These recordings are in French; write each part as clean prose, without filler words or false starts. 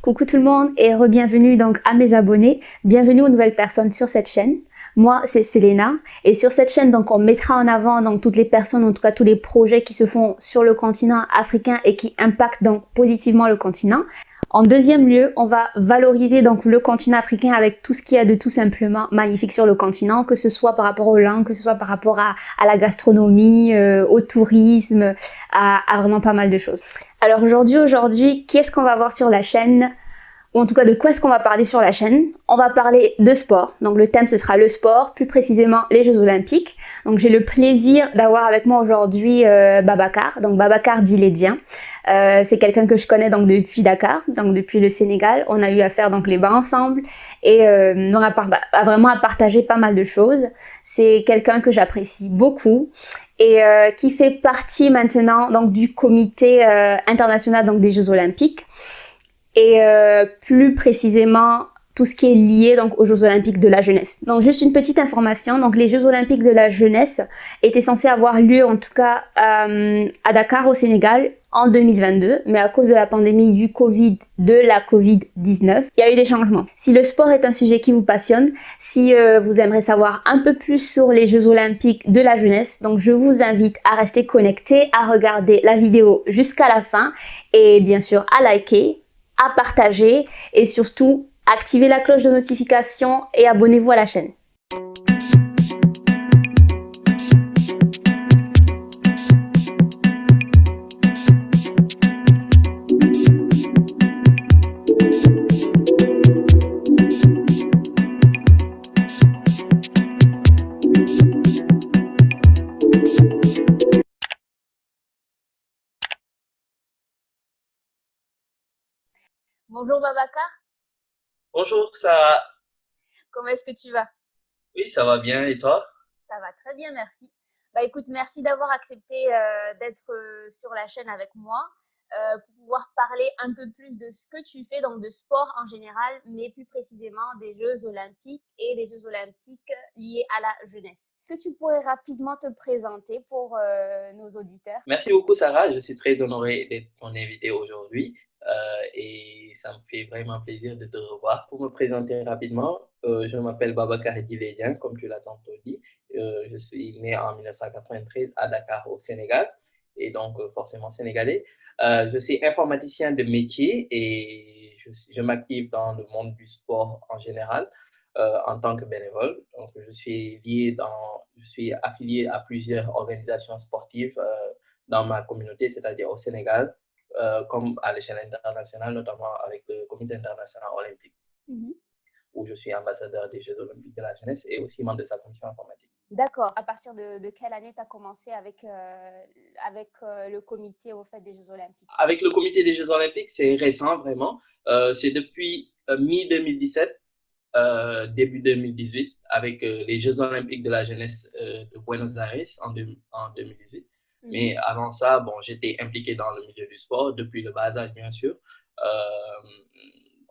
Coucou tout le monde et re-bienvenue donc à mes abonnés. Bienvenue aux nouvelles personnes sur cette chaîne. Moi, c'est Selena et sur cette chaîne, donc, on mettra en avant donc toutes les personnes, en tout cas tous les projets qui se font sur le continent africain et qui impactent donc positivement le continent. En deuxième lieu, on va valoriser donc le continent africain avec tout ce qu'il y a de tout simplement magnifique sur le continent, que ce soit par rapport aux langues, que ce soit par rapport à la gastronomie, au tourisme, à vraiment pas mal de choses. Alors aujourd'hui, qu'est-ce qu'on va voir sur la chaîne ? Ou en tout cas de quoi est-ce qu'on va parler sur la chaîne? On va parler de sport, donc le thème ce sera le sport, plus précisément les Jeux Olympiques. Donc j'ai le plaisir d'avoir avec moi aujourd'hui Babacar, donc Babacar Diledien. C'est quelqu'un que je connais donc depuis Dakar, donc depuis le Sénégal. On a eu à faire donc les bas ensemble et on a vraiment à partager pas mal de choses. C'est quelqu'un que j'apprécie beaucoup et qui fait partie maintenant donc du comité international donc des Jeux Olympiques. Et plus précisément tout ce qui est lié donc aux Jeux Olympiques de la jeunesse. Donc juste une petite information, donc les Jeux Olympiques de la jeunesse étaient censés avoir lieu en tout cas à Dakar au Sénégal en 2022, mais à cause de la pandémie de la Covid-19, il y a eu des changements. Si le sport est un sujet qui vous passionne, si vous aimeriez savoir un peu plus sur les Jeux Olympiques de la jeunesse, donc je vous invite à rester connecté, à regarder la vidéo jusqu'à la fin et bien sûr à liker, à partager et surtout activez la cloche de notification et abonnez-vous à la chaîne. Bonjour Babacar, Bonjour, ça, comment est-ce que tu vas? oui, ça va bien et toi? Ça va très bien, merci. Bah écoute, merci d'avoir accepté d'être sur la chaîne avec moi pour pouvoir parler un peu plus de ce que tu fais, donc de sport en général, mais plus précisément des Jeux Olympiques et des Jeux Olympiques liés à la jeunesse. Est-ce que tu pourrais rapidement te présenter pour nos auditeurs? Merci beaucoup, Sarah. Je suis très honoré d'être ton invité aujourd'hui et ça me fait vraiment plaisir de te revoir. Pour me présenter rapidement, je m'appelle Babacar Diledien, comme tu l'as tantôt dit. Je suis né en 1993 à Dakar, au Sénégal, et donc forcément sénégalais. Je suis informaticien de métier et je m'active dans le monde du sport en général. En tant que bénévole. Donc, je suis affilié à plusieurs organisations sportives dans ma communauté, c'est-à-dire au Sénégal, comme à l'échelle internationale, notamment avec le Comité international olympique, où je suis ambassadeur des Jeux olympiques de la jeunesse et aussi membre de sa commission informatique. D'accord. À partir de quelle année tu as commencé avec le comité au fait des Jeux Olympiques? Avec le Comité des Jeux olympiques, c'est récent vraiment. C'est depuis mi-2017, début 2018, avec les Jeux olympiques de la jeunesse de Buenos Aires en 2018. Mais avant ça, bon, j'étais impliqué dans le milieu du sport depuis le bas âge, bien sûr.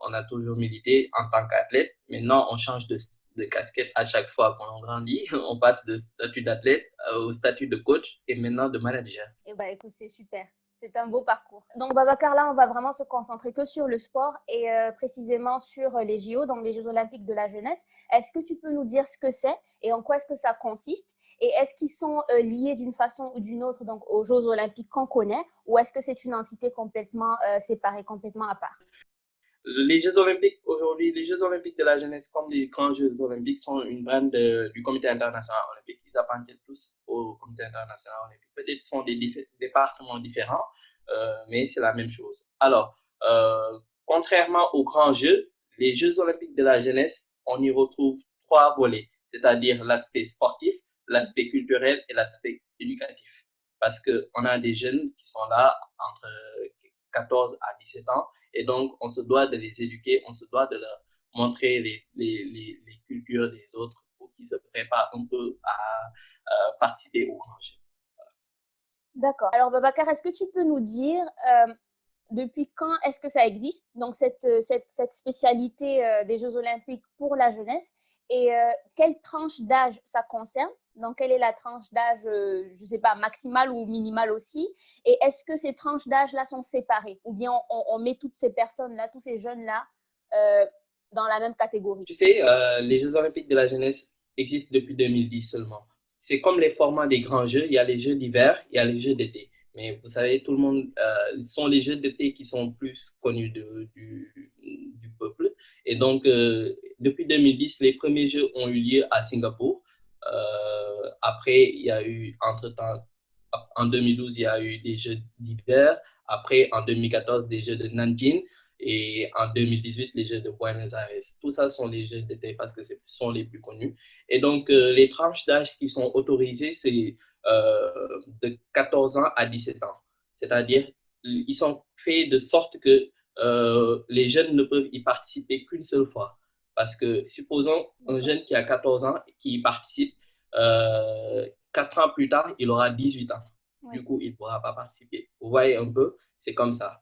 On a toujours milité en tant qu'athlète. Maintenant, on change de casquette à chaque fois qu'on grandit. On passe de statut d'athlète au statut de coach et maintenant de manager. Eh ben, écoute, c'est super. C'est un beau parcours. Donc, Babacar, là, on va vraiment se concentrer que sur le sport et précisément sur les JO, donc les Jeux Olympiques de la jeunesse. Est-ce que tu peux nous dire ce que c'est et en quoi est-ce que ça consiste? Et est-ce qu'ils sont liés d'une façon ou d'une autre donc, aux Jeux Olympiques qu'on connaît ou est-ce que c'est une entité complètement séparée, complètement à part? Les Jeux olympiques aujourd'hui, les Jeux olympiques de la jeunesse comme les grands Jeux olympiques sont une brand du Comité international olympique. Ils appartiennent tous au Comité international olympique. Peut-être ce sont des départements différents, mais c'est la même chose. Alors, contrairement aux grands Jeux, les Jeux olympiques de la jeunesse, on y retrouve trois volets, c'est-à-dire l'aspect sportif, l'aspect culturel et l'aspect éducatif. Parce qu'on a des jeunes qui sont là entre 14 à 17 ans et donc, on se doit de les éduquer, on se doit de leur montrer les cultures des autres pour qu'ils se préparent un peu à participer au grand jeu. D'accord. Alors, Babacar, est-ce que tu peux nous dire depuis quand est-ce que ça existe, donc cette spécialité des Jeux Olympiques pour la jeunesse, Et quelle tranche d'âge ça concerne? Donc, quelle est la tranche d'âge, je ne sais pas, maximale ou minimale aussi? Et est-ce que ces tranches d'âge-là sont séparées? Ou bien on met toutes ces personnes-là, tous ces jeunes-là, euh, dans la même catégorie? Tu sais, les Jeux olympiques de la jeunesse existent depuis 2010 seulement. C'est comme les formats des grands jeux, il y a les jeux d'hiver, il y a les jeux d'été. Mais vous savez, tout le monde, ce sont les jeux d'été qui sont plus connus du peuple. Et donc, depuis 2010, les premiers jeux ont eu lieu à Singapour. Après, il y a eu, entre-temps, en 2012, il y a eu des jeux d'hiver. Après, en 2014, des jeux de Nanjing. Et en 2018, les Jeux de Buenos Aires. Tout ça sont les Jeux d'été parce que ce sont les plus connus. Et donc, les tranches d'âge qui sont autorisées, c'est de 14 ans à 17 ans. C'est-à-dire, ils sont faits de sorte que les jeunes ne peuvent y participer qu'une seule fois. Parce que supposons un jeune qui a 14 ans qui y participe, 4 ans plus tard, il aura 18 ans. Oui. Du coup, il ne pourra pas participer. Vous voyez un peu, c'est comme ça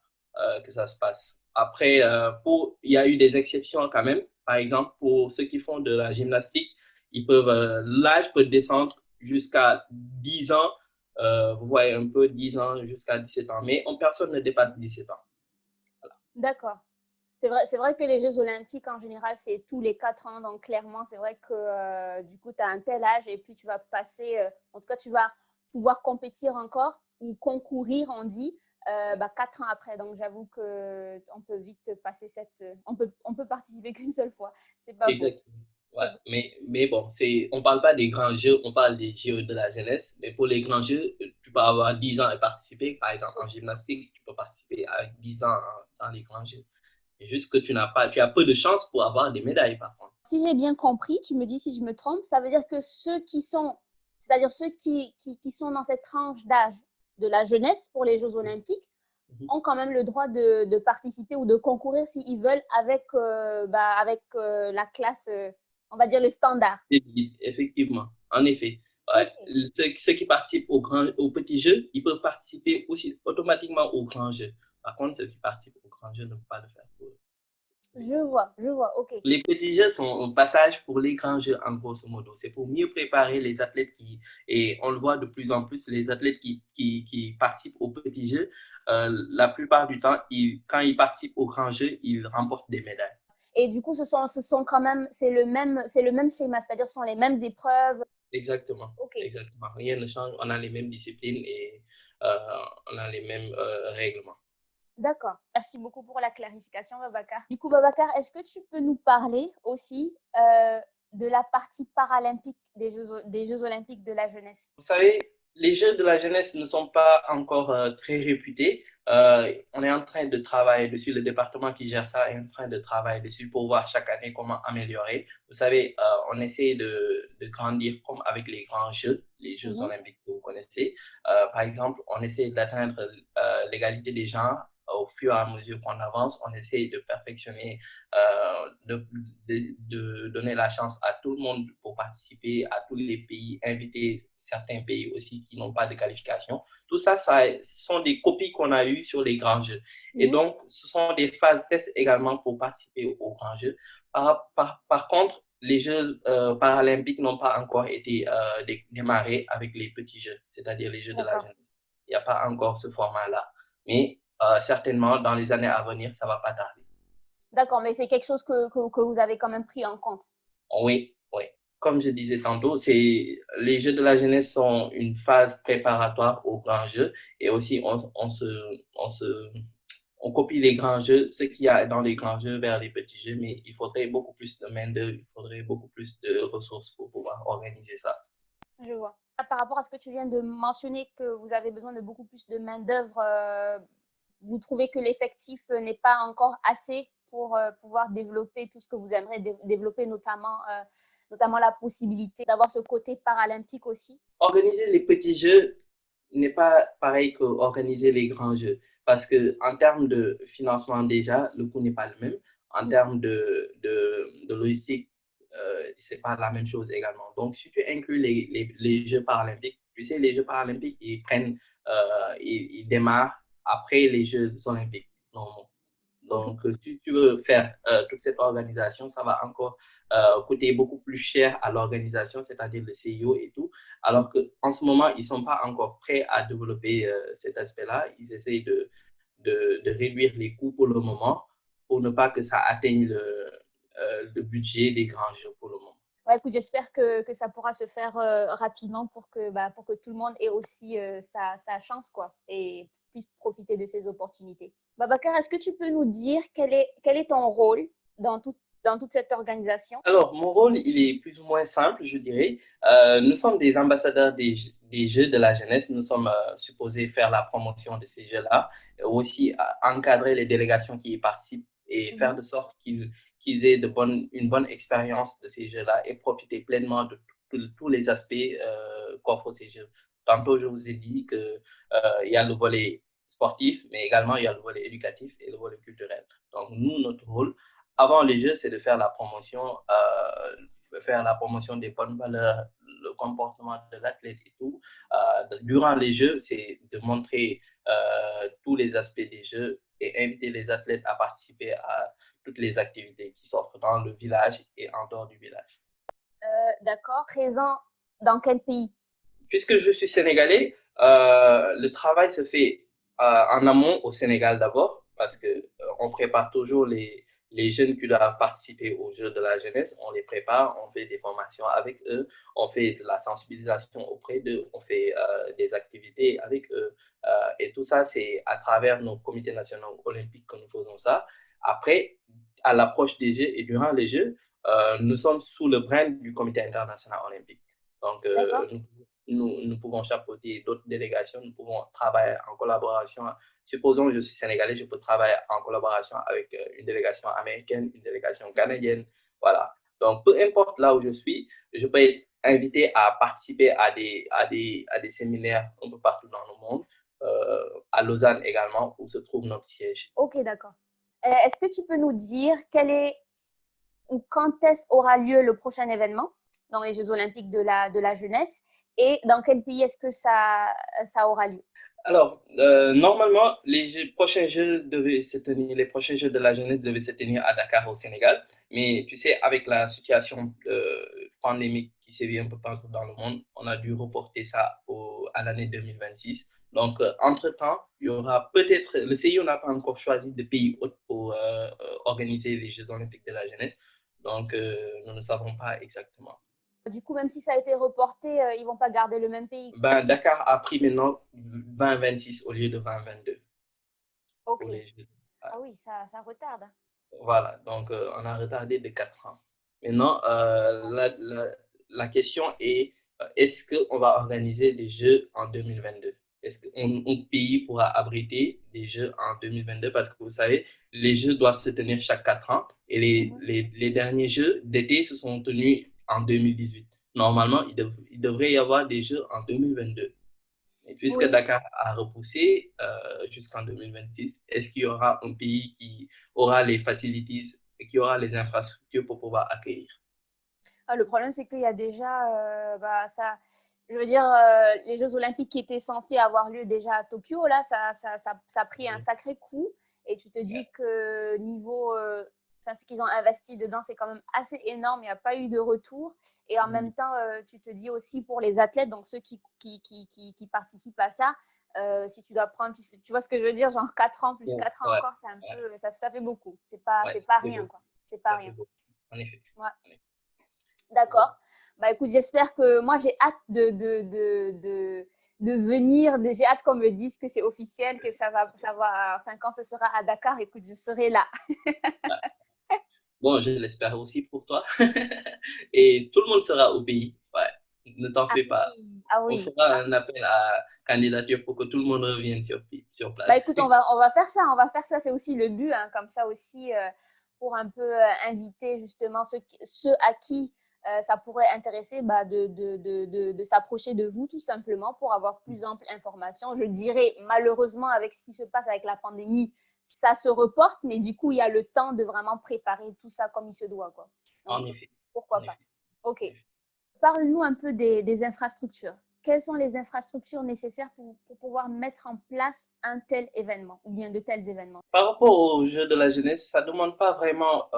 que ça se passe. Après, il y a eu des exceptions quand même. Par exemple, pour ceux qui font de la gymnastique, l'âge peut descendre jusqu'à 10 ans. Vous voyez un peu 10 ans jusqu'à 17 ans. Mais personne ne dépasse 17 ans. Voilà. D'accord. C'est vrai que les Jeux olympiques, en général, c'est tous les 4 ans. Donc, clairement, c'est vrai que du coup, tu as un tel âge et puis tu vas passer, en tout cas, tu vas pouvoir compétir encore ou concourir, on dit, 4 ans après. Donc, j'avoue qu'on peut vite passer on peut participer qu'une seule fois. C'est pas faux. Exactement. Ouais. Mais bon, on ne parle pas des grands jeux, on parle des jeux de la jeunesse. Mais pour les grands jeux, tu peux avoir 10 ans et participer. Par exemple, en gymnastique, tu peux participer avec 10 ans dans les grands jeux. C'est juste que tu as peu de chances pour avoir des médailles, par contre. Si j'ai bien compris, tu me dis si je me trompe, ça veut dire que c'est-à-dire ceux qui sont dans cette tranche d'âge de la jeunesse pour les Jeux olympiques, Mhm. ont quand même le droit de participer ou de concourir s'ils veulent avec la classe, on va dire le standard. Effectivement, en effet. Ouais. Ok, Ceux qui participent au petit jeu, ils peuvent participer aussi automatiquement au grand jeu. Par contre, ceux qui participent au grand jeu ne peuvent pas le faire pour eux. je vois, ok. Les petits jeux sont un passage pour les grands jeux, en grosso modo. C'est pour mieux préparer les athlètes et on le voit de plus en plus, les athlètes qui participent aux petits jeux, la plupart du temps, quand ils participent aux grands jeux, ils remportent des médailles. Et du coup, ce sont quand même, c'est le même schéma, c'est-à-dire ce sont les mêmes épreuves. Exactement, Ok, exactement. Rien ne change. On a les mêmes disciplines et on a les mêmes règlements. d'accord. Merci beaucoup pour la clarification, Babacar. Du coup, Babacar, est-ce que tu peux nous parler aussi de la partie paralympique des Jeux olympiques de la jeunesse? Vous savez, les Jeux de la jeunesse ne sont pas encore très réputés. On est en train de travailler dessus, le département qui gère ça est en train de travailler dessus pour voir chaque année comment améliorer. Vous savez, on essaie de grandir comme avec les grands Jeux, les Jeux Mhm. olympiques que vous connaissez. Par exemple, on essaie d'atteindre l'égalité des genres au fur et à mesure qu'on avance. On essaie de perfectionner, de donner la chance à tout le monde pour participer, à tous les pays, inviter certains pays aussi qui n'ont pas de qualification. Tout ça, ce sont des copies qu'on a eues sur les grands jeux. Et Mhm. donc, ce sont des phases tests également pour participer aux grands jeux. Par contre, les Jeux paralympiques n'ont pas encore été démarrés avec les petits jeux, c'est-à-dire les Jeux de la D'accord. jeunesse. Il n'y a pas encore ce format-là. Mais certainement, dans les années à venir, ça ne va pas tarder. D'accord, mais c'est quelque chose que vous avez quand même pris en compte. Oui, oui. Comme je disais tantôt, les Jeux de la jeunesse sont une phase préparatoire aux grands jeux et aussi on copie les grands jeux, ce qu'il y a dans les grands jeux vers les petits jeux, mais il faudrait beaucoup plus de main-d'œuvre, il faudrait beaucoup plus de ressources pour pouvoir organiser ça. Je vois. Par rapport à ce que tu viens de mentionner, que vous avez besoin de beaucoup plus de main-d'œuvre, vous trouvez que l'effectif n'est pas encore assez pour pouvoir développer tout ce que vous aimeriez développer, notamment la possibilité d'avoir ce côté paralympique aussi. Organiser les petits jeux n'est pas pareil qu'organiser les grands jeux. Parce que en termes de financement déjà, le coût n'est pas le même. En termes de logistique, c'est pas la même chose également. Donc, si tu inclus les Jeux paralympiques, tu sais, les Jeux paralympiques, ils démarrent après les Jeux olympiques. Non. Ok. Donc, si tu veux faire toute cette organisation, ça va encore coûter beaucoup plus cher à l'organisation, c'est-à-dire le CIO et tout. Alors qu'en ce moment, ils ne sont pas encore prêts à développer cet aspect-là. Ils essayent de réduire les coûts pour le moment pour ne pas que ça atteigne le budget des grands jeux pour le moment. Ouais, écoute, j'espère que ça pourra se faire rapidement pour que tout le monde ait aussi sa chance, quoi, et puisse profiter de ces opportunités. Babacar, est-ce que tu peux nous dire quel est ton rôle dans, dans toute cette organisation? Alors, mon rôle, il est plus ou moins simple, je dirais. Nous sommes des ambassadeurs des Jeux de la jeunesse. Nous sommes supposés faire la promotion de ces Jeux-là, et aussi encadrer les délégations qui y participent et faire Mhm. de sorte qu'ils aient une bonne expérience de ces Jeux-là et profiter pleinement de tous les aspects qu'offrent ces Jeux. Tantôt, je vous ai dit qu'il y a le volet sportif, mais également il y a le volet éducatif et le volet culturel. Donc, nous, notre rôle, avant les Jeux, c'est de faire la promotion des bonnes valeurs, le comportement de l'athlète et tout. Durant les Jeux, c'est de montrer tous les aspects des Jeux et inviter les athlètes à participer à toutes les activités qui s'offrent dans le village et en dehors du village. D'accord. Présent dans quel pays? Puisque je suis sénégalais, le travail se fait en amont au Sénégal d'abord, parce que on prépare toujours les jeunes qui doivent participer aux Jeux de la jeunesse. On les prépare, on fait des formations avec eux, on fait de la sensibilisation auprès d'eux, on fait des activités avec eux. Et tout ça, c'est à travers nos comités nationaux olympiques que nous faisons ça. Après, à l'approche des Jeux et durant les Jeux, nous sommes sous le brand du comité international olympique. Donc, D'accord. nous pouvons chapeauter d'autres délégations, nous pouvons travailler en collaboration. Supposons que je suis sénégalais, je peux travailler en collaboration avec une délégation américaine, une délégation canadienne. Voilà. Donc, peu importe là où je suis, je peux être invité à participer à des séminaires un peu partout dans le monde, à Lausanne également, où se trouve notre siège. Ok, d'accord. Est-ce que tu peux nous dire quel est ou quand est-ce aura lieu le prochain événement dans les Jeux olympiques de la jeunesse et dans quel pays est-ce que ça aura lieu? Alors, normalement, les prochains Jeux de la jeunesse devaient se tenir à Dakar, au Sénégal. Mais tu sais, avec la situation pandémique qui sévit un peu partout dans le monde, on a dû reporter ça à l'année 2026. Donc, entre-temps, il y aura peut-être, le CIO n'a pas encore choisi de pays hôte pour organiser les Jeux olympiques de la jeunesse. Donc, nous ne savons pas exactement. Du coup, même si ça a été reporté, ils vont pas garder le même pays. Ben, Dakar a pris maintenant 2026 au lieu de 2022 Ok. pour les Jeux. Ah oui, ça retarde. Voilà, donc on a retardé de 4 ans. Maintenant, la question est, est-ce qu'on va organiser des Jeux en 2022? Est-ce qu'un pays pourra abriter des Jeux en 2022? Parce que vous savez, les Jeux doivent se tenir chaque 4 ans et Mhm. les derniers Jeux d'été se sont tenus en 2018. Normalement, il devrait y avoir des Jeux en 2022. Et puisque Oui. Dakar a repoussé jusqu'en 2026, est-ce qu'il y aura un pays qui aura les facilities et qui aura les infrastructures pour pouvoir accueillir? Ah, le problème, c'est qu'il y a déjà, je veux dire, les Jeux olympiques qui étaient censés avoir lieu déjà à Tokyo, là, ça a pris un Oui. sacré coup. Et tu te dis que niveau, enfin, ce qu'ils ont investi dedans, c'est quand même assez énorme. Il n'y a pas eu de retour. Et en même temps, tu te dis aussi pour les athlètes, donc ceux qui participent à ça, si tu dois prendre, tu vois ce que je veux dire, genre 4 ans plus Ouais, 4 ans ouais, encore, c'est un ouais, peu, ça fait beaucoup. ouais, C'est pas c'est rien, beau, quoi. C'est pas ça fait rien. beau. En effet. Ouais. En effet. D'accord. Bon. Bah écoute, j'espère que moi j'ai hâte de venir. J'ai hâte qu'on me dise que c'est officiel, que ça va. Enfin, quand ce sera à Dakar, écoute, je serai là. Ouais. Bon, je l'espère aussi pour toi. Et tout le monde sera au pays. Ouais, ne t'en Ah fais pas. oui, ah On oui. fera un appel à candidature pour que tout le monde revienne sur Bah place. écoute, on va faire ça. On va faire ça. C'est aussi le but, hein, comme ça aussi, pour un peu inviter justement ceux à qui ça pourrait intéresser bah, de s'approcher de vous tout simplement pour avoir plus ample information. Je dirais malheureusement avec ce qui se passe avec la pandémie, ça se reporte, mais du coup, il y a le temps de vraiment préparer tout ça comme il se doit, quoi. Donc, En effet. En pourquoi pas. effet. OK. En effet. Parle-nous un peu des infrastructures. quelles sont les infrastructures nécessaires pour pouvoir mettre en place un tel événement ou bien de tels événements? Par rapport aux Jeux de la jeunesse, ça ne demande pas vraiment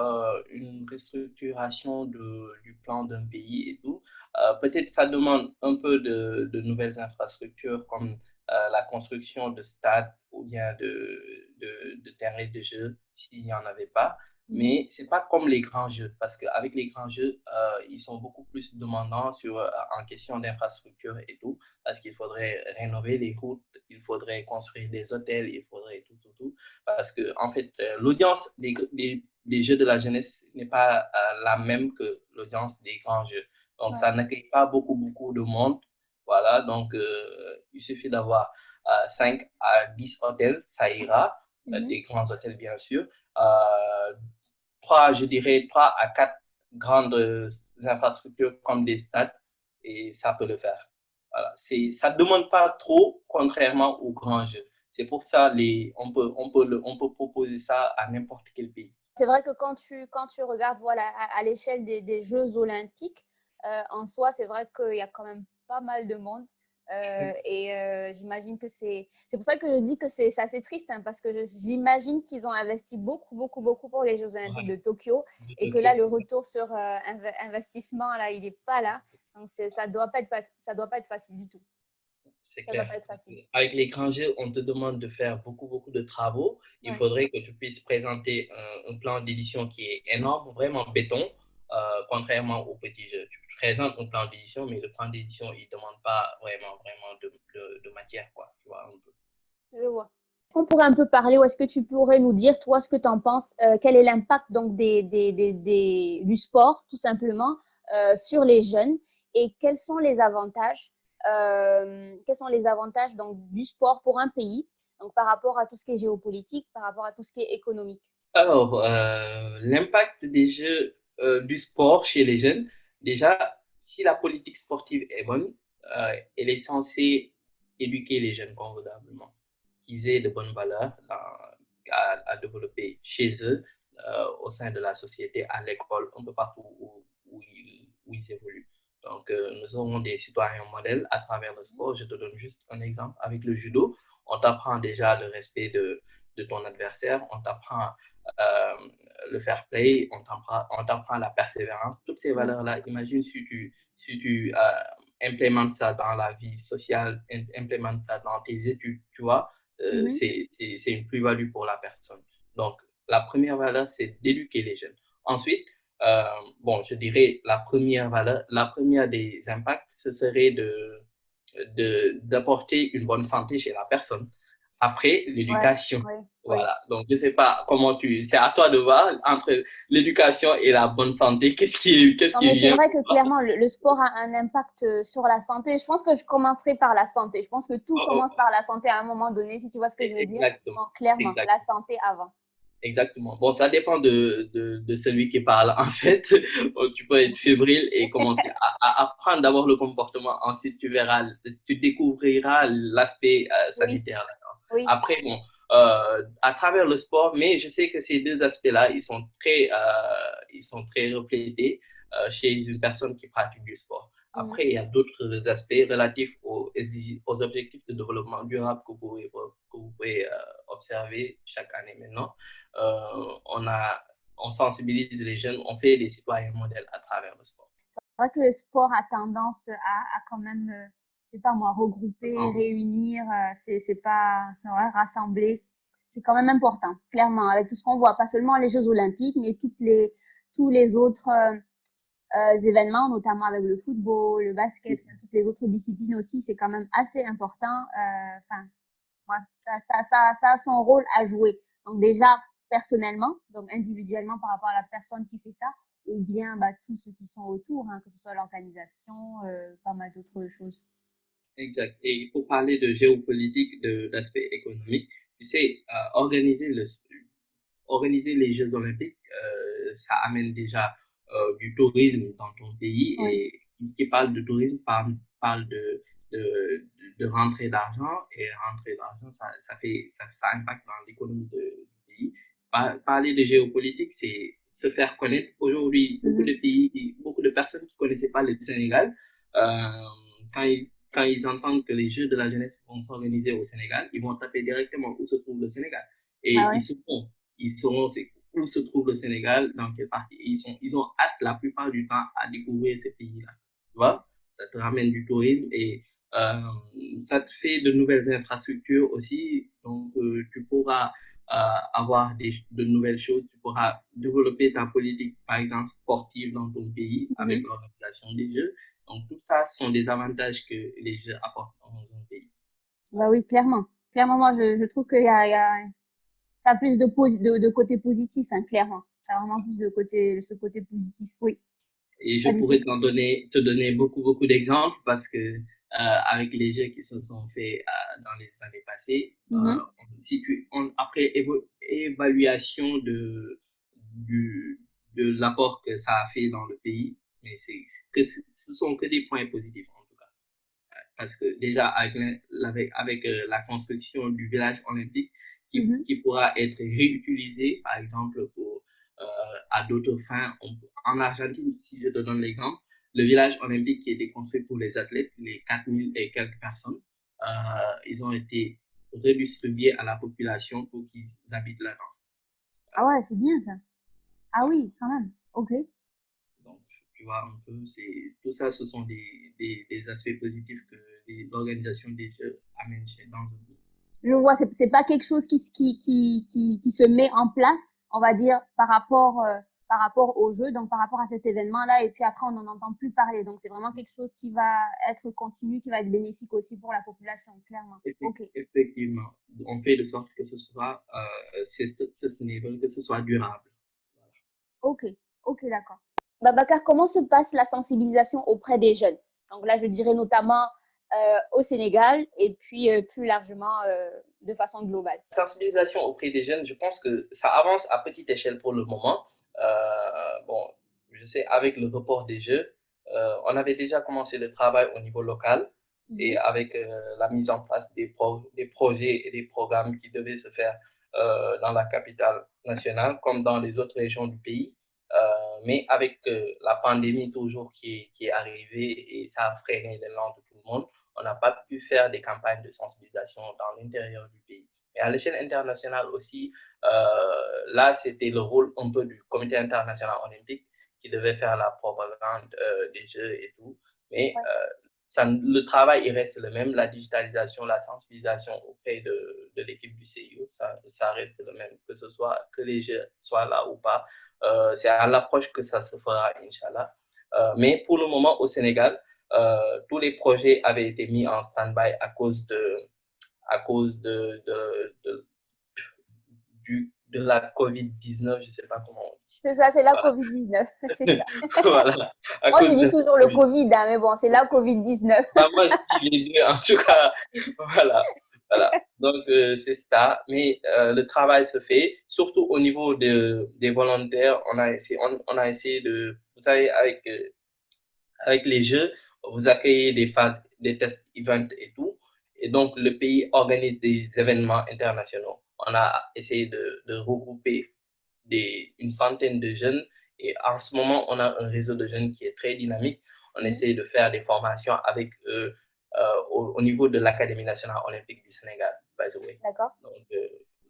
une restructuration du plan d'un pays et tout. Peut-être ça demande un peu de nouvelles infrastructures comme la construction de stades ou bien de terrains de jeu s'il n'y en avait pas. Mais c'est pas comme les grands jeux parce qu'avec les grands jeux, ils sont beaucoup plus demandants en question d'infrastructure et tout parce qu'il faudrait rénover les routes, il faudrait construire des hôtels, il faudrait tout. Parce que, en fait, l'audience des jeux de la jeunesse n'est pas la même que l'audience des grands jeux. Donc, Ouais. ça n'accueille pas beaucoup de monde. Voilà, donc il suffit d'avoir 5 à 10 hôtels, ça ira, des grands hôtels bien sûr. Euh, je dirais 3 à 4 grandes infrastructures comme des stades et ça peut le faire. Voilà. Ça ne demande pas trop, contrairement aux grands jeux. C'est pour ça on peut proposer ça à n'importe quel pays. C'est vrai que quand tu regardes voilà, à l'échelle des Jeux olympiques, en soi, c'est vrai qu'il y a quand même pas mal de monde. J'imagine que c'est pour ça que je dis que c'est assez triste, hein, parce que j'imagine qu'ils ont investi beaucoup pour les Jeux olympiques de Ouais, Tokyo de et que là, Tokyo. le retour sur investissement, là, il n'est pas là. Donc, ça doit pas être facile du tout. C'est Ça doit clair. pas être facile. Avec les grands jeux, on te demande de faire beaucoup de travaux. Il Ouais. faudrait que tu puisses présenter un plan d'édition qui est énorme, vraiment béton, contrairement aux petits jeux. Tu présentes un plan d'édition, mais le plan d'édition, il ne demande pas vraiment de matière, quoi. Tu vois, un peu. Je vois. On pourrait un peu parler, ou est-ce que tu pourrais nous dire, toi, ce que tu en penses, quel est l'impact donc du sport, tout simplement, sur les jeunes et quels sont les avantages donc, du sport pour un pays, donc par rapport à tout ce qui est géopolitique, par rapport à tout ce qui est économique. Alors, l'impact des jeux du sport chez les jeunes, déjà, si la politique sportive est bonne, elle est censée éduquer les jeunes convenablement, qu'ils aient de bonnes valeurs à développer chez eux, au sein de la société, à l'école, un peu partout où ils évoluent. Donc, nous aurons des citoyens modèles à travers le sport. Je te donne juste un exemple. Avec le judo, on t'apprend déjà le respect de ton adversaire, on t'apprend euh, le fair play, on t'apprend la persévérance. Toutes ces Oui. valeurs-là, imagine si tu implémentes ça dans la vie sociale, implémentes ça dans tes études, tu vois, Mhm. c'est une plus-value pour la personne. Donc, la première valeur, c'est d'éduquer les jeunes. Ensuite, euh, bon, je dirais la première valeur, la première des impacts, ce serait d'apporter une bonne santé chez la personne. Après, Ouais, l'éducation. ouais, oui. Voilà. Donc, je sais pas c'est à toi de voir entre l'éducation et la bonne santé, qu'est-ce Non, qui mais c'est vient vrai pour que toi? clairement, le sport a un impact sur la santé. Je pense que je commencerai par la santé. Je pense que tout Oh, commence par la santé à un moment donné, si tu vois ce que je veux dire. exactement. Donc, clairement, la Exactement. santé avant. Exactement. Bon, ça dépend de celui qui parle. En fait, tu peux être fébrile et commencer à apprendre d'abord le comportement. Ensuite, tu découvriras l'aspect Oui, sanitaire. oui. Après, bon, à travers le sport, mais je sais que ces deux aspects-là, ils sont très reflétés chez une personne qui pratique du sport. Mhm. Après, il y a d'autres aspects relatifs aux SDG, aux objectifs de développement durable que vous pouvez observer chaque année maintenant. On on sensibilise les jeunes, on fait des citoyens modèles à travers le sport. C'est vrai que le sport a tendance à quand même, je sais pas moi, regrouper, Ensemble. réunir, c'est pas, ouais, rassembler. C'est quand même important, clairement, avec tout ce qu'on voit, pas seulement les Jeux Olympiques, mais tous les autres événements, notamment avec le football, le basket, enfin, toutes les autres disciplines aussi, c'est quand même assez important. Enfin, ouais, ça a son rôle à jouer. Donc déjà, personnellement, donc individuellement par rapport à la personne qui fait ça, ou bien bah, tous ceux qui sont autour, hein, que ce soit l'organisation, pas mal d'autres choses. Exact. Et pour parler de géopolitique, d'aspect économique, tu sais, organiser les Jeux Olympiques, ça amène déjà du tourisme dans ton pays Oui. et qui parle de tourisme parle de rentrée d'argent et rentrée d'argent, ça impacte dans l'économie du pays. Parler de géopolitique, c'est se faire connaître. Aujourd'hui, Mm -hmm. beaucoup de personnes qui ne connaissaient pas le Sénégal, euh, quand quand ils entendent que les Jeux de la jeunesse vont s'organiser au Sénégal, ils vont taper directement où se trouve le Sénégal. Ah Et ouais. ils sauront où se trouve le Sénégal, dans quelle partie. Ils ont hâte la plupart du temps à découvrir ces pays-là. Tu vois, ça te ramène du tourisme et ça te fait de nouvelles infrastructures aussi. Donc, tu pourras avoir de nouvelles choses. Tu pourras développer ta politique, par exemple, sportive dans ton pays avec Mhm. l'organisation des Jeux. Donc, tout ça sont des avantages que les Jeux apportent dans un pays. Bah oui, clairement. Clairement, moi, je trouve ça a plus de côté positif, hein, clairement. Ça a vraiment plus ce côté positif, oui. Et je Pas du pourrais tout. te donner beaucoup d'exemples parce que avec les jeux qui se sont faits dans les années passées, Mhm. après évaluation du, de l'apport que ça a fait dans le pays, mais ce sont que des points positifs en tout cas. Parce que déjà, avec la construction du village olympique Mhm. qui pourra être réutilisé, par exemple, euh, à d'autres fins. En Argentine, si je te donne l'exemple, le village olympique qui a été construit pour les athlètes, les 4000 et quelques personnes, ils ont été redistribués à la population pour qu'ils habitent là-dedans. Ah ouais, c'est bien ça. Ah Ouais. oui, quand même. Ok. Donc, tu vois un peu, tout ça, ce sont des aspects positifs que l'organisation des Jeux amène dans un pays. Je vois, c'est pas quelque chose qui se met en place, on va dire, par rapport au jeu, donc par rapport à cet événement-là, et puis après, on n'en entend plus parler. Donc, c'est vraiment quelque chose qui va être continu, qui va être bénéfique aussi pour la population, clairement. Ok. Effectivement, on fait de sorte que ce soit sustainable, que ce soit durable. Voilà. Ok, ok, d'accord. Babacar, comment se passe la sensibilisation auprès des jeunes? Donc là, je dirais notamment au Sénégal et puis plus largement de façon globale. Sensibilisation auprès des jeunes, je pense que ça avance à petite échelle pour le moment. Bon, je sais, avec le report des Jeux, on avait déjà commencé le travail au niveau local et Mhm. avec la mise en place des projets et des programmes qui devaient se faire dans la capitale nationale comme dans les autres régions du pays. Mais avec la pandémie toujours qui est arrivée et ça a freiné l'élan de tout le monde, on n'a pas pu faire des campagnes de sensibilisation dans l'intérieur du pays. Et à l'échelle internationale aussi, là, c'était le rôle un peu du Comité international olympique qui devait faire la propagande des Jeux et tout. Mais Ouais. le travail, il reste le même. La digitalisation, la sensibilisation auprès de l'équipe du CIO, ça reste le même. Que ce soit que les Jeux soient là ou pas, c'est à l'approche que ça se fera, Inch'Allah. Mais pour le moment, au Sénégal, tous les projets avaient été mis en stand-by à cause de la COVID-19, je ne sais pas comment on dit. C'est ça, c'est la Voilà. Covid-19. C'est ça. Voilà. À Moi, je cause dis de la toujours le COVID. Covid, hein, mais bon, c'est la Covid-19. Bah, moi, je dis les deux, en tout cas. Voilà. Voilà. Donc, c'est ça. Mais le travail se fait, surtout au niveau des volontaires. On a essayé de, vous savez, avec les Jeux, vous accueillez des phases, des tests events et tout. Et donc, le pays organise des événements internationaux. On a essayé de regrouper une centaine de jeunes. Et en ce moment, on a un réseau de jeunes qui est très dynamique. On Mhm. essaie de faire des formations avec eux au niveau de l'Académie nationale olympique du Sénégal, by the way. D'accord. Donc,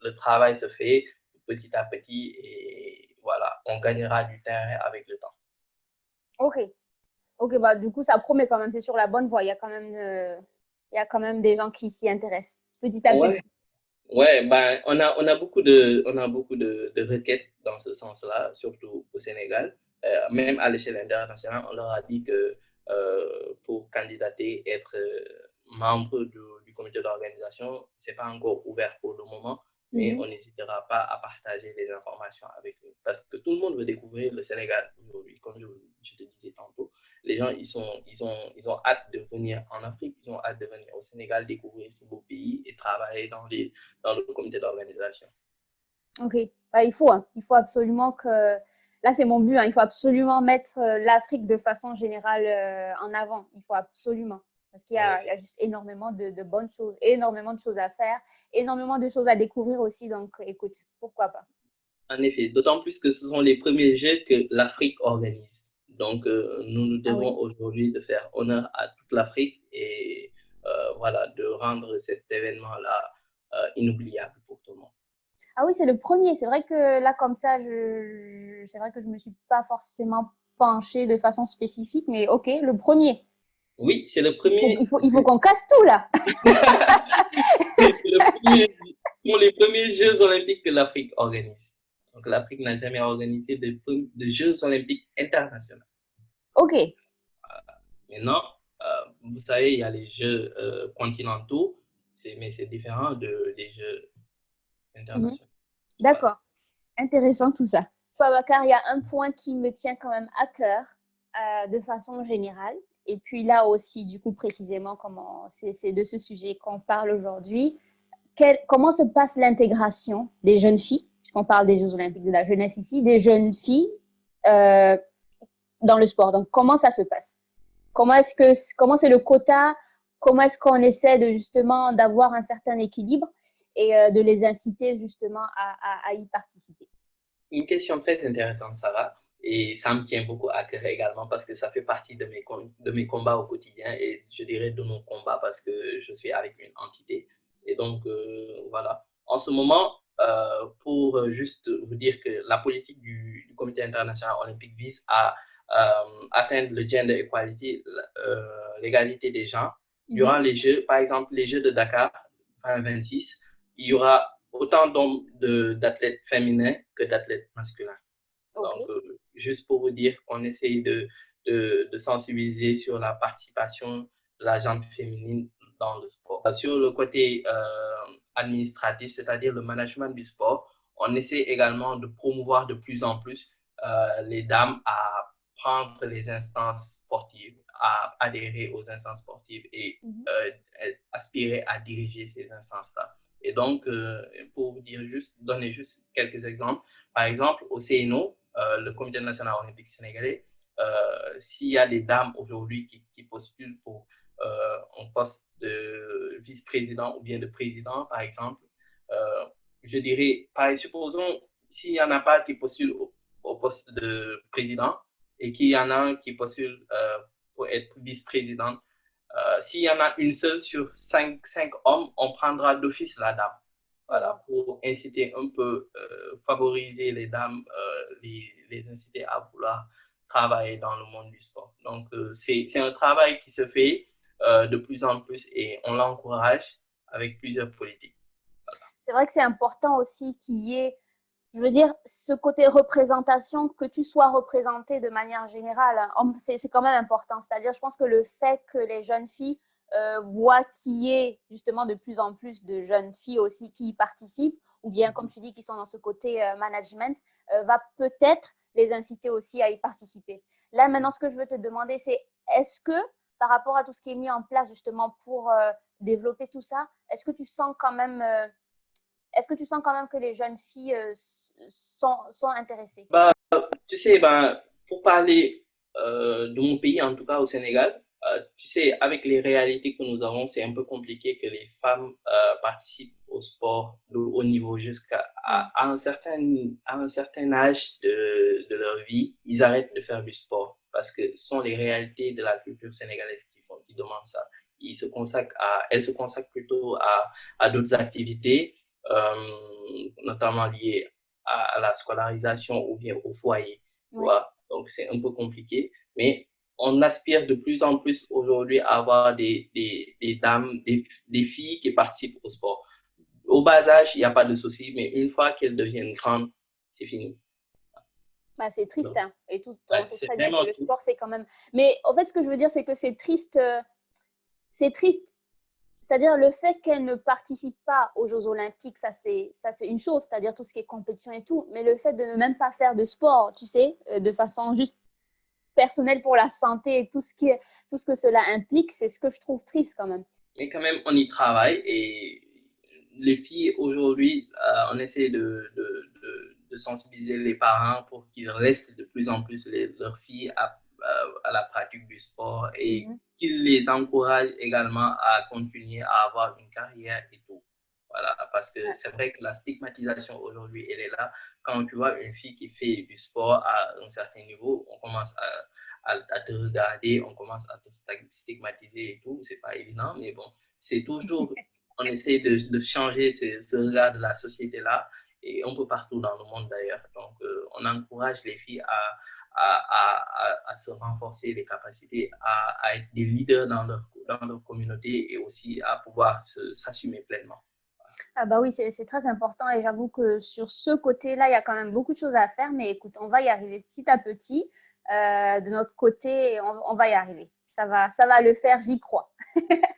le travail se fait petit à petit et voilà, on gagnera du terrain avec le temps. Ok. Ok, bah du coup, ça promet quand même, c'est sur la bonne voie. Il y a quand même des gens qui s'y intéressent, petit à Ouais, petit. ouais, ben, on a beaucoup de requêtes dans ce sens-là, surtout au Sénégal. Même à l'échelle internationale, on leur a dit que pour candidater, être membre du comité d'organisation, c'est pas encore ouvert pour le moment, mais Mhm. on n'hésitera pas à partager les informations avec eux. Parce que tout le monde veut découvrir le Sénégal aujourd'hui, comme je te disais tantôt. Les gens, ils ont hâte de venir en Afrique, ils ont hâte de venir au Sénégal, découvrir ce beau pays et travailler dans le comité d'organisation. Ok. Bah, il faut absolument que. Là, c'est mon but, hein, il faut absolument mettre l'Afrique de façon générale en avant. Il faut absolument. Parce En il y a effet. juste énormément de bonnes choses, énormément de choses à faire, énormément de choses à découvrir aussi. Donc, écoute, pourquoi pas. En effet, d'autant plus que ce sont les premiers Jeux que l'Afrique organise. Donc, nous nous Ah devons oui. aujourd'hui de faire honneur à toute l'Afrique et voilà, de rendre cet événement-là inoubliable pour tout le monde. Ah oui, c'est le premier. C'est vrai que là, comme ça, c'est vrai que je me suis pas forcément penchée de façon spécifique, mais ok, le premier. Oui, c'est le premier. Il faut qu'on casse tout là. C'est le premier, ce sont les premiers Jeux olympiques que l'Afrique organise. Donc l'Afrique n'a jamais organisé de Jeux olympiques internationaux. Ok. Maintenant, vous savez, il y a les Jeux continentaux, mais c'est différent des Jeux Mhm. internationaux. Voilà. D'accord. Intéressant tout ça. Babacar, il y a un point qui me tient quand même à cœur de façon générale. Et puis là aussi, du coup, précisément, comment c'est de ce sujet qu'on parle aujourd'hui. Comment se passe l'intégration des jeunes filles, puisqu'on parle des Jeux olympiques de la jeunesse ici, des jeunes filles euh, dans le sport. Donc, comment ça se passe? Comment c'est le quota? Comment est-ce qu'on essaie de justement d'avoir un certain équilibre et de les inciter justement à y participer? Une question très intéressante, Sarah, et ça me tient beaucoup à cœur également parce que ça fait partie de mes combats au quotidien et je dirais de nos combats parce que je suis avec une entité. Et donc, voilà. En ce moment, pour juste vous dire que la politique du Comité international olympique vise à atteindre le gender equality, l'égalité des genres. Durant les Jeux, par exemple, les Jeux de Dakar 2026, il y aura autant d'athlètes féminins que d'athlètes masculins. Donc, Ok. juste pour vous dire qu'on essaye de sensibiliser sur la participation de la gente féminine dans le sport. Sur le côté administratif, c'est-à-dire le management du sport, on essaie également de promouvoir de plus en plus les dames à prendre les instances sportives, à adhérer aux instances sportives et Mhm. aspirer à diriger ces instances-là. Et donc, pour vous dire donner juste quelques exemples, par exemple, au CNO, le Comité national olympique sénégalais, s'il y a des dames aujourd'hui qui postulent pour un poste de vice-président ou bien de président, par exemple, je dirais, pareil, supposons, s'il n'y en a pas qui postulent au poste de président et qu'il y en a un qui postule pour être vice-président, s'il y en a une seule sur cinq hommes, on prendra d'office la dame. Voilà, pour inciter un peu, favoriser les dames, les inciter à vouloir travailler dans le monde du sport. Donc, c'est un travail qui se fait de plus en plus et on l'encourage avec plusieurs politiques. C'est vrai que c'est important aussi qu'il y ait, je veux dire, ce côté représentation, que tu sois représenté de manière générale, c'est quand même important. C'est-à-dire, je pense que le fait que les jeunes filles voient qu'il y ait justement de plus en plus de jeunes filles aussi qui y participent, ou bien, comme tu dis, qui sont dans ce côté management, va peut-être les inciter aussi à y participer. Là, maintenant, ce que je veux te demander, c'est est-ce que, par rapport à tout ce qui est mis en place justement pour développer tout ça, est-ce que tu sens quand même que les jeunes filles sont intéressées? Bah, tu sais, ben, pour parler de mon pays, en tout cas au Sénégal, tu sais, avec les réalités que nous avons, c'est un peu compliqué que les femmes participent au sport de haut niveau jusqu'à à un certain âge de leur vie, ils arrêtent de faire du sport parce que ce sont les réalités de la culture sénégalaise qui demandent ça. Elles se consacrent plutôt à d'autres activités, notamment liées à la scolarisation ou bien au foyer. Tu Oui. vois? Donc, c'est un peu compliqué. Mais on aspire de plus en plus aujourd'hui à avoir des dames, des filles qui participent au sport. Au bas âge, il n'y a pas de souci, mais une fois qu'elles deviennent grandes, c'est fini. Bah, c'est triste, Donc, hein. Et tout, on ouais, sait c'est très bien que vraiment le triste. sport, c'est quand même. Mais en fait, ce que je veux dire, c'est que c'est triste. C'est triste. C'est-à-dire le fait qu'elle ne participe pas aux Jeux Olympiques, ça c'est une chose, c'est-à-dire tout ce qui est compétition et tout. Mais le fait de ne même pas faire de sport, tu sais, de façon juste personnelle pour la santé et tout ce que cela implique, c'est ce que je trouve triste quand même. Mais quand même, on y travaille et les filles aujourd'hui, on essaie de sensibiliser les parents pour qu'ils laissent de plus en plus leurs filles à la pratique du sport et Mhm. qu'ils les encouragent également à continuer à avoir une carrière et tout. Voilà, parce que Ouais. c'est vrai que la stigmatisation aujourd'hui, elle est là. Quand tu vois une fille qui fait du sport à un certain niveau, on commence à te regarder, on commence à te stigmatiser et tout. C'est pas évident, mais bon, c'est toujours, on essaie de changer ce regard de la société-là et un peu partout dans le monde d'ailleurs. Donc, on encourage les filles à se renforcer les capacités, à être des leaders dans leur communauté et aussi à pouvoir s'assumer pleinement. Ah bah oui, c'est très important et j'avoue que sur ce côté-là, il y a quand même beaucoup de choses à faire, mais écoute, on va y arriver petit à petit. De notre côté, on va y arriver. Ça va le faire, j'y crois.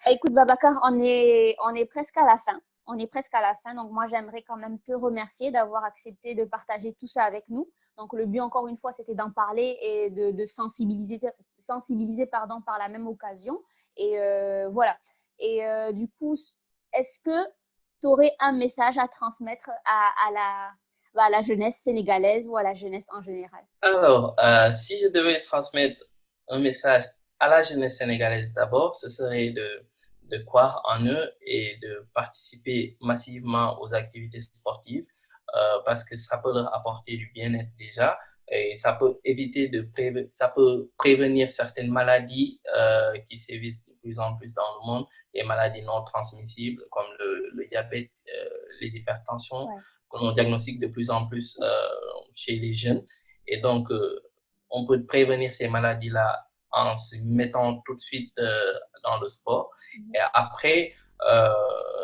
Écoute, Babacar, on est presque à la fin. On est presque à la fin, donc moi j'aimerais quand même te remercier d'avoir accepté de partager tout ça avec nous. Donc le but encore une fois, c'était d'en parler et de sensibiliser pardon, par la même occasion. Et voilà. Et du coup, est-ce que tu aurais un message à transmettre à la jeunesse sénégalaise ou à la jeunesse en général? Alors, si je devais transmettre un message à la jeunesse sénégalaise d'abord, ce serait de croire en eux et de participer massivement aux activités sportives parce que ça peut leur apporter du bien-être déjà et ça peut éviter ça peut prévenir certaines maladies qui sévissent de plus en plus dans le monde, les maladies non transmissibles comme le diabète, les hypertensions, Ouais. que l'on diagnostique de plus en plus chez les jeunes. Et donc, on peut prévenir ces maladies-là en se mettant tout de suite dans le sport. Et après,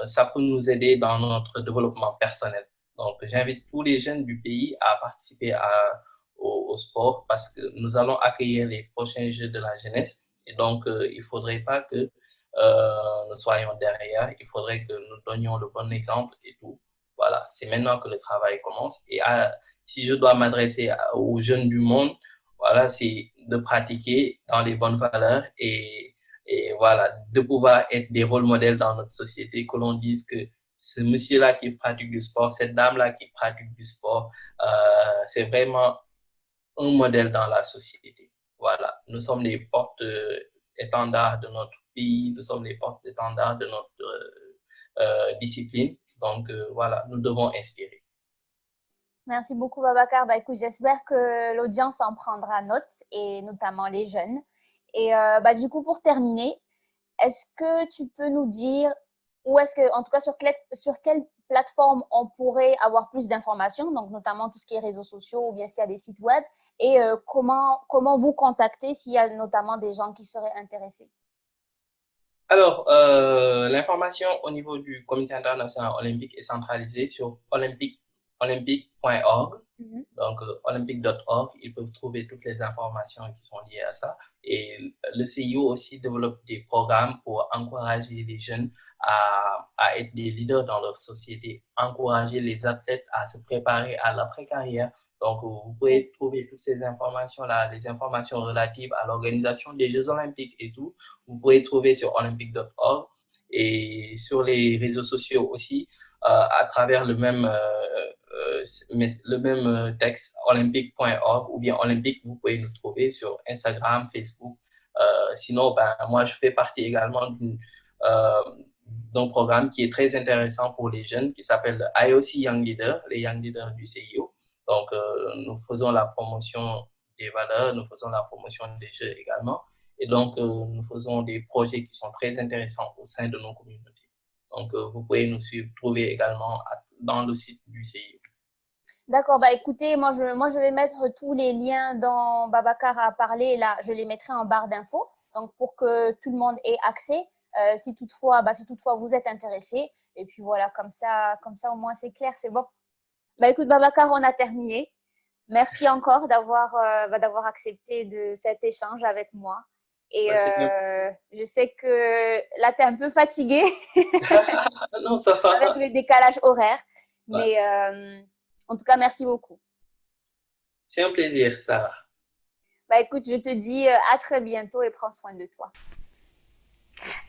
ça peut nous aider dans notre développement personnel. Donc, j'invite tous les jeunes du pays à participer au sport parce que nous allons accueillir les prochains Jeux de la jeunesse. Et donc, il ne faudrait pas que nous soyons derrière. Il faudrait que nous donnions le bon exemple et tout. Voilà, c'est maintenant que le travail commence. Et si je dois m'adresser aux jeunes du monde, voilà, c'est de pratiquer dans les bonnes valeurs et voilà, de pouvoir être des rôles modèles dans notre société, que l'on dise que ce monsieur-là qui pratique du sport, cette dame-là qui pratique du sport, c'est vraiment un modèle dans la société. Voilà, nous sommes les porte-étendards de notre pays, nous sommes les porte-étendards de notre discipline. Donc voilà, nous devons inspirer. Merci beaucoup, Babacar. Bah, écoute, j'espère que l'audience en prendra note, et notamment les jeunes. Et bah, du coup, pour terminer, est-ce que tu peux nous dire, ou est-ce que, en tout cas, sur quelle plateforme on pourrait avoir plus d'informations, donc notamment tout ce qui est réseaux sociaux ou bien s'il y a des sites web, et comment vous contacter s'il y a notamment des gens qui seraient intéressés? Alors, l'information au niveau du Comité international olympique est centralisée sur olympique.org. Donc, olympique.org, ils peuvent trouver toutes les informations qui sont liées à ça. Et le CIO aussi développe des programmes pour encourager les jeunes à être des leaders dans leur société, encourager les athlètes à se préparer à l'après-carrière. Donc, vous pouvez trouver toutes ces informations-là, les informations relatives à l'organisation des Jeux olympiques et tout. Vous pouvez trouver sur olympique.org et sur les réseaux sociaux aussi, à travers le même texte, olympique.org ou bien olympique, vous pouvez nous trouver sur Instagram, Facebook. Sinon, moi, je fais partie également d'un programme qui est très intéressant pour les jeunes qui s'appelle IOC Young Leader, les Young Leaders du CIO. Donc, nous faisons la promotion des valeurs, nous faisons la promotion des jeux également. Et donc, nous faisons des projets qui sont très intéressants au sein de nos communautés. Donc, vous pouvez nous suivre, trouver également dans le site du CIO. D'accord, bah écoutez, moi je vais mettre tous les liens dont Babacar a parlé, là, je les mettrai en barre d'infos, donc pour que tout le monde ait accès, si toutefois vous êtes intéressé, et puis voilà, comme ça au moins c'est clair, c'est bon. Bah écoute Babacar, on a terminé. Merci encore d'avoir accepté de cet échange avec moi. Et je sais que là, tu es un peu fatigué Non, ça va. avec le décalage horaire, mais en tout cas, merci beaucoup. C'est un plaisir, Sarah. Bah écoute, je te dis à très bientôt et prends soin de toi.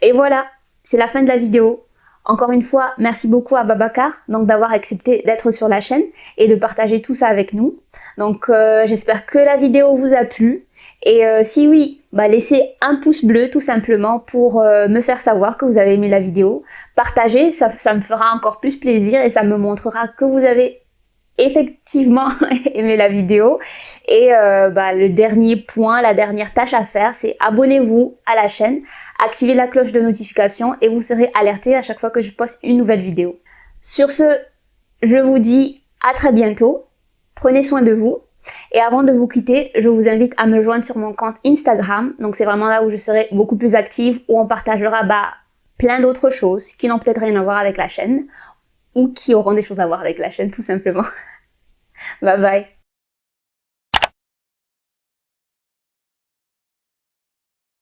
Et voilà, c'est la fin de la vidéo. Encore une fois, merci beaucoup à Babacar donc d'avoir accepté d'être sur la chaîne et de partager tout ça avec nous. Donc j'espère que la vidéo vous a plu et si oui, laissez un pouce bleu tout simplement pour me faire savoir que vous avez aimé la vidéo. Partagez, ça me fera encore plus plaisir et ça me montrera que vous avez effectivement aimé la vidéo. Et le dernier point, la dernière tâche à faire, c'est abonnez-vous à la chaîne, activez la cloche de notification et vous serez alerté à chaque fois que je poste une nouvelle vidéo. Sur ce, je vous dis à très bientôt. Prenez soin de vous. Et avant de vous quitter, je vous invite à me joindre sur mon compte Instagram. Donc c'est vraiment là où je serai beaucoup plus active, où on partagera plein d'autres choses qui n'ont peut-être rien à voir avec la chaîne ou qui auront des choses à voir avec la chaîne tout simplement. Bye bye.